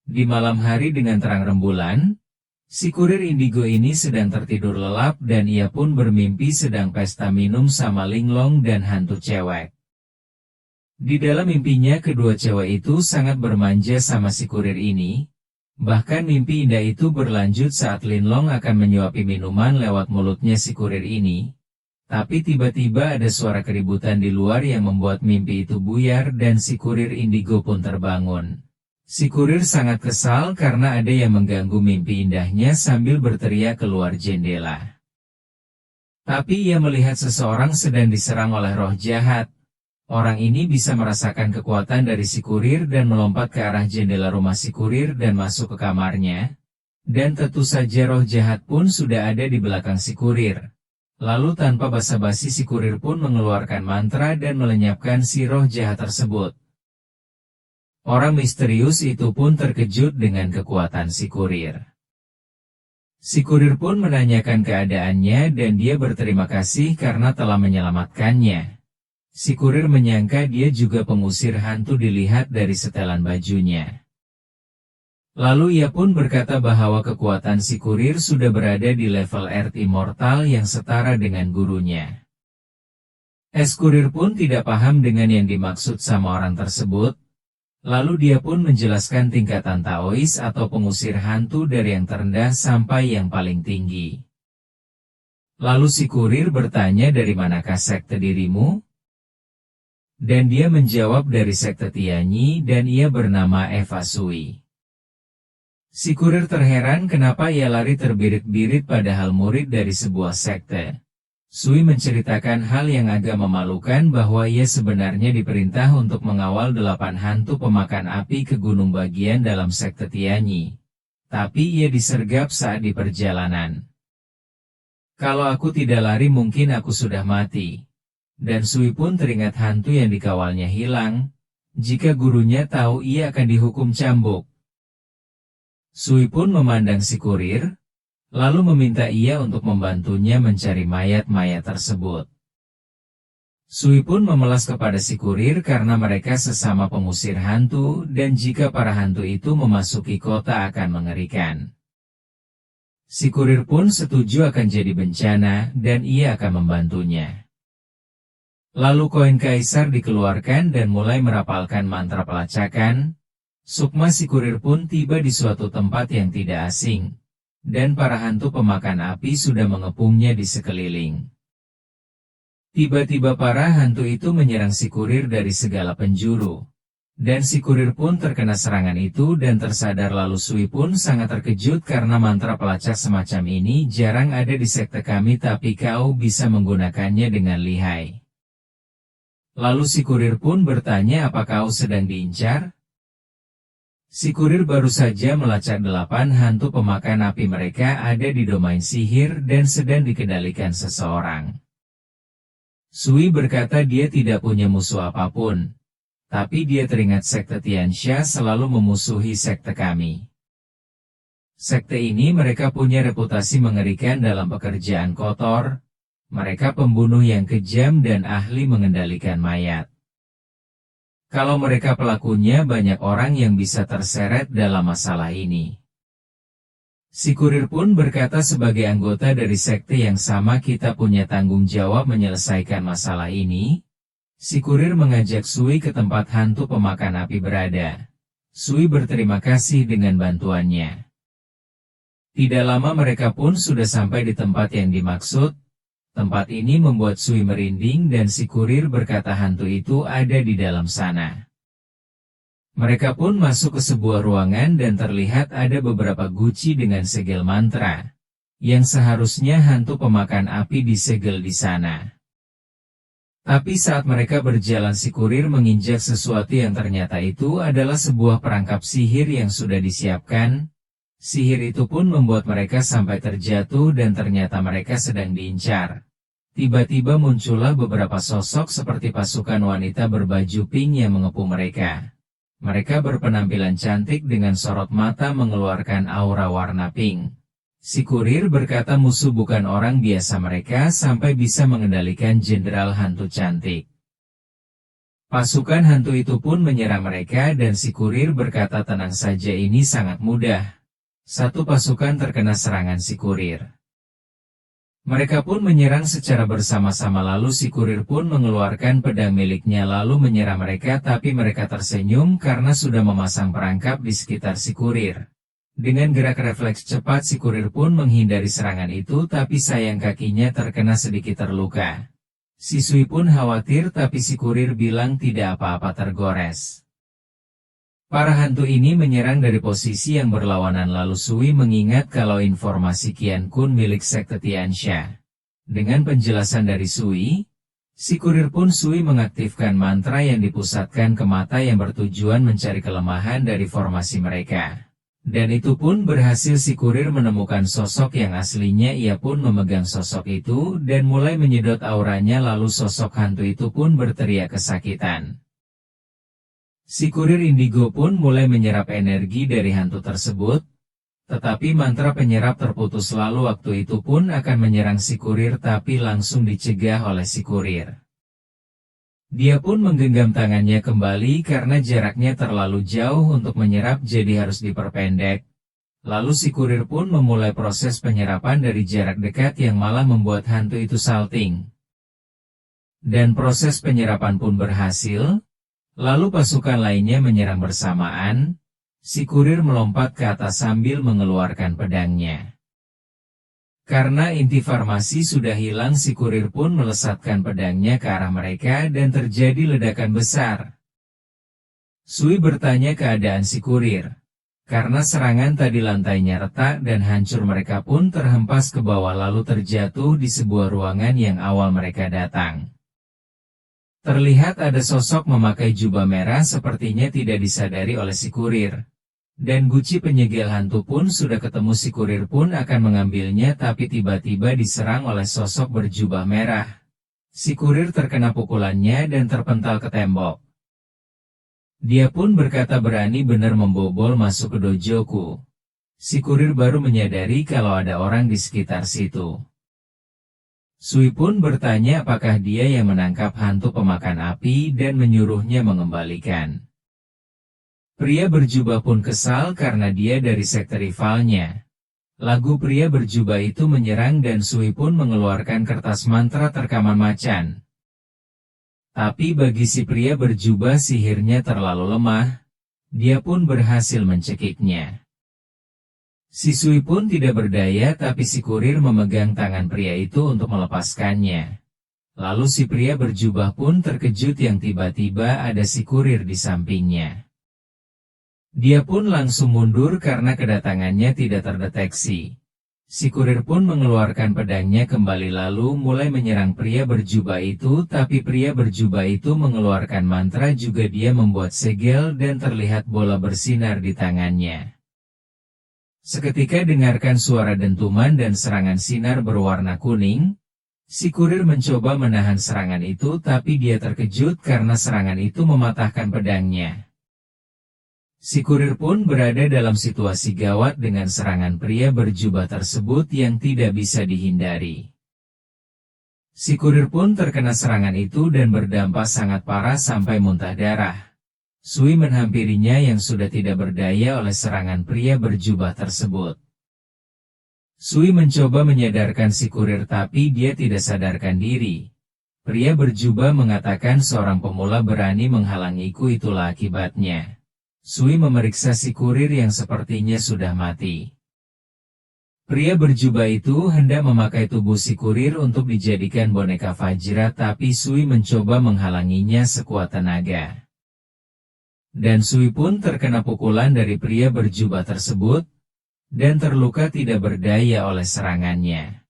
Di malam hari dengan terang rembulan, si kurir indigo ini sedang tertidur lelap dan ia pun bermimpi sedang pesta minum sama linglong dan hantu cewek. Di dalam mimpinya kedua cewek itu sangat bermanja sama si kurir ini. Bahkan mimpi indah itu berlanjut saat linglong akan menyuapi minuman lewat mulutnya si kurir ini. Tapi tiba-tiba ada suara keributan di luar yang membuat mimpi itu buyar dan si kurir indigo pun terbangun. Si kurir sangat kesal karena ada yang mengganggu mimpi indahnya sambil berteriak keluar jendela. Tapi ia melihat seseorang sedang diserang oleh roh jahat. Orang ini bisa merasakan kekuatan dari si kurir dan melompat ke arah jendela rumah si kurir dan masuk ke kamarnya. Dan tentu saja roh jahat pun sudah ada di belakang si kurir. Lalu tanpa basa-basi si kurir pun mengeluarkan mantra dan melenyapkan si roh jahat tersebut. Orang misterius itu pun terkejut dengan kekuatan si kurir. Si kurir pun menanyakan keadaannya dan dia berterima kasih karena telah menyelamatkannya. Si kurir menyangka dia juga pengusir hantu dilihat dari setelan bajunya. Lalu ia pun berkata bahwa kekuatan si kurir sudah berada di level Earth Immortal yang setara dengan gurunya. Es kurir pun tidak paham dengan yang dimaksud sama orang tersebut. Lalu dia pun menjelaskan tingkatan Taois atau pengusir hantu dari yang terendah sampai yang paling tinggi. Lalu si kurir bertanya dari manakah sekte dirimu? Dan dia menjawab dari sekte Tianyi dan ia bernama Eva Sui. Si kurir terheran kenapa ia lari terbirit-birit padahal murid dari sebuah sekte. Sui menceritakan hal yang agak memalukan bahwa ia sebenarnya diperintah untuk mengawal 8 hantu pemakan api ke gunung bagian dalam sekte Tianyi. Tapi ia disergap saat di perjalanan. Kalau aku tidak lari mungkin aku sudah mati. Dan Sui pun teringat hantu yang dikawalnya hilang. Jika gurunya tahu ia akan dihukum cambuk. Sui pun memandang si kurir. Lalu meminta ia untuk membantunya mencari mayat-mayat tersebut. Sui pun memelas kepada si kurir karena mereka sesama pengusir hantu dan jika para hantu itu memasuki kota akan mengerikan. Si kurir pun setuju akan jadi bencana dan ia akan membantunya. Lalu koin kaisar dikeluarkan dan mulai merapalkan mantra pelacakan. Sukma si kurir pun tiba di suatu tempat yang tidak asing. Dan para hantu pemakan api sudah mengepungnya di sekeliling. Tiba-tiba para hantu itu menyerang si kurir dari segala penjuru. Dan si kurir pun terkena serangan itu dan tersadar lalu Sui pun sangat terkejut karena mantra pelacak semacam ini jarang ada di sekte kami tapi kau bisa menggunakannya dengan lihai. Lalu si kurir pun bertanya apa kau sedang diincar? Si kurir baru saja melacak 8 hantu pemakan api mereka ada di domain sihir dan sedang dikendalikan seseorang. Sui berkata dia tidak punya musuh apapun. Tapi dia teringat sekte Tianxia selalu memusuhi sekte kami. Sekte ini mereka punya reputasi mengerikan dalam pekerjaan kotor. Mereka pembunuh yang kejam dan ahli mengendalikan mayat. Kalau mereka pelakunya banyak orang yang bisa terseret dalam masalah ini. Si kurir pun berkata sebagai anggota dari sekte yang sama kita punya tanggung jawab menyelesaikan masalah ini. Si kurir mengajak Sui ke tempat hantu pemakan api berada. Sui berterima kasih dengan bantuannya. Tidak lama mereka pun sudah sampai di tempat yang dimaksud. Tempat ini membuat Sui merinding dan si kurir berkata hantu itu ada di dalam sana. Mereka pun masuk ke sebuah ruangan dan terlihat ada beberapa guci dengan segel mantra. Yang seharusnya hantu pemakan api disegel di sana. Tapi saat mereka berjalan si kurir menginjak sesuatu yang ternyata itu adalah sebuah perangkap sihir yang sudah disiapkan. Sihir itu pun membuat mereka sampai terjatuh dan ternyata mereka sedang diincar. Tiba-tiba muncullah beberapa sosok seperti pasukan wanita berbaju pink yang mengepung mereka. Mereka berpenampilan cantik dengan sorot mata mengeluarkan aura warna pink. Si kurir berkata musuh bukan orang biasa mereka sampai bisa mengendalikan jenderal hantu cantik. Pasukan hantu itu pun menyerang mereka dan si kurir berkata tenang saja ini sangat mudah. Satu pasukan terkena serangan si kurir. Mereka pun menyerang secara bersama-sama lalu si kurir pun mengeluarkan pedang miliknya lalu menyerang mereka tapi mereka tersenyum karena sudah memasang perangkap di sekitar si kurir. Dengan gerak refleks cepat si kurir pun menghindari serangan itu tapi sayang kakinya terkena sedikit terluka. Si Sui pun khawatir tapi si kurir bilang tidak apa-apa tergores. Para hantu ini menyerang dari posisi yang berlawanan lalu Sui mengingat kalau informasi Qian Kun milik sekte Tianxia. Dengan penjelasan dari Sui, si kurir pun Sui mengaktifkan mantra yang dipusatkan ke mata yang bertujuan mencari kelemahan dari formasi mereka. Dan itu pun berhasil si kurir menemukan sosok yang aslinya ia pun memegang sosok itu dan mulai menyedot auranya lalu sosok hantu itu pun berteriak kesakitan. Si kurir indigo pun mulai menyerap energi dari hantu tersebut, tetapi mantra penyerap terputus lalu waktu itu pun akan menyerang si kurir tapi langsung dicegah oleh si kurir. Dia pun menggenggam tangannya kembali karena jaraknya terlalu jauh untuk menyerap jadi harus diperpendek. Lalu si kurir pun memulai proses penyerapan dari jarak dekat yang malah membuat hantu itu salting. Dan proses penyerapan pun berhasil, lalu pasukan lainnya menyerang bersamaan, si kurir melompat ke atas sambil mengeluarkan pedangnya. Karena inti farmasi sudah hilang si kurir pun melesatkan pedangnya ke arah mereka dan terjadi ledakan besar. Sui bertanya keadaan si kurir. Karena serangan tadi lantainya retak dan hancur mereka pun terhempas ke bawah lalu terjatuh di sebuah ruangan yang awal mereka datang. Terlihat ada sosok memakai jubah merah sepertinya tidak disadari oleh si kurir. Dan guci penyegel hantu pun sudah ketemu si kurir pun akan mengambilnya tapi tiba-tiba diserang oleh sosok berjubah merah. Si kurir terkena pukulannya dan terpental ke tembok. Dia pun berkata berani benar membobol masuk ke dojoku. Si kurir baru menyadari kalau ada orang di sekitar situ. Sui pun bertanya apakah dia yang menangkap hantu pemakan api dan menyuruhnya mengembalikan. Pria berjubah pun kesal karena dia dari sekte rivalnya. Lagu pria berjubah itu menyerang dan Sui pun mengeluarkan kertas mantra terkaman macan. Tapi bagi si pria berjubah sihirnya terlalu lemah, dia pun berhasil mencekiknya. Si Sui pun tidak berdaya tapi si kurir memegang tangan pria itu untuk melepaskannya. Lalu si pria berjubah pun terkejut yang tiba-tiba ada si kurir di sampingnya. Dia pun langsung mundur karena kedatangannya tidak terdeteksi. Si kurir pun mengeluarkan pedangnya kembali lalu mulai menyerang pria berjubah itu tapi pria berjubah itu mengeluarkan mantra juga dia membuat segel dan terlihat bola bersinar di tangannya. Seketika dengarkan suara dentuman dan serangan sinar berwarna kuning, si kurir mencoba menahan serangan itu tapi dia terkejut karena serangan itu mematahkan pedangnya. Si kurir pun berada dalam situasi gawat dengan serangan pria berjubah tersebut yang tidak bisa dihindari. Si kurir pun terkena serangan itu dan berdampak sangat parah sampai muntah darah. Sui menghampirinya yang sudah tidak berdaya oleh serangan pria berjubah tersebut. Sui mencoba menyadarkan si kurir tapi dia tidak sadarkan diri. Pria berjubah mengatakan seorang pemula berani menghalangiku itulah akibatnya. Sui memeriksa si kurir yang sepertinya sudah mati. Pria berjubah itu hendak memakai tubuh si kurir untuk dijadikan boneka Vajra tapi Sui mencoba menghalanginya sekuat tenaga. Dan Sui pun terkena pukulan dari pria berjubah tersebut, dan terluka tidak berdaya oleh serangannya.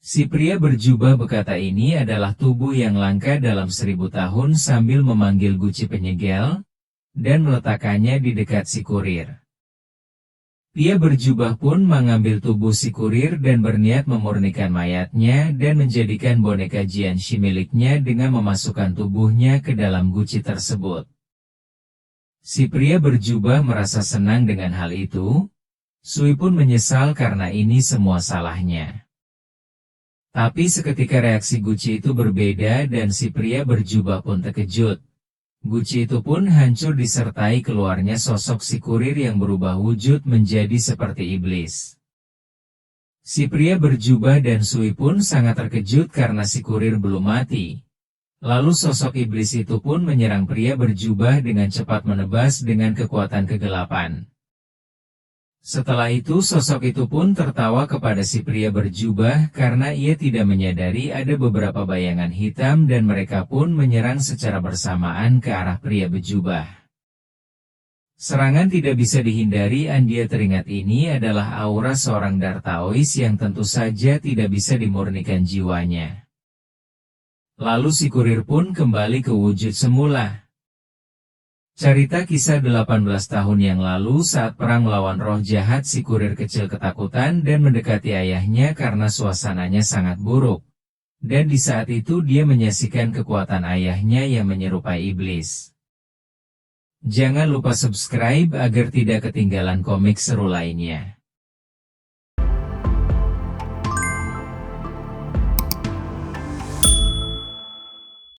Si pria berjubah berkata ini adalah tubuh yang langka dalam 1000 tahun sambil memanggil guci penyegel, dan meletakkannya di dekat si kurir. Pria berjubah pun mengambil tubuh si kurir dan berniat memurnikan mayatnya dan menjadikan boneka Jianshi miliknya dengan memasukkan tubuhnya ke dalam guci tersebut. Si pria berjubah merasa senang dengan hal itu, Sui pun menyesal karena ini semua salahnya. Tapi seketika reaksi Gucci itu berbeda dan si pria berjubah pun terkejut. Gucci itu pun hancur disertai keluarnya sosok si kurir yang berubah wujud menjadi seperti iblis. Si pria berjubah dan Sui pun sangat terkejut karena si kurir belum mati. Lalu sosok iblis itu pun menyerang pria berjubah dengan cepat menebas dengan kekuatan kegelapan. Setelah itu sosok itu pun tertawa kepada si pria berjubah karena ia tidak menyadari ada beberapa bayangan hitam dan mereka pun menyerang secara bersamaan ke arah pria berjubah. Serangan tidak bisa dihindari. Dia teringat ini adalah aura seorang Dartaois yang tentu saja tidak bisa dimurnikan jiwanya. Lalu si kurir pun kembali ke wujud semula. Cerita kisah 18 tahun yang lalu saat perang melawan roh jahat si kurir kecil ketakutan dan mendekati ayahnya karena suasananya sangat buruk. Dan di saat itu dia menyaksikan kekuatan ayahnya yang menyerupai iblis. Jangan lupa subscribe agar tidak ketinggalan komik seru lainnya.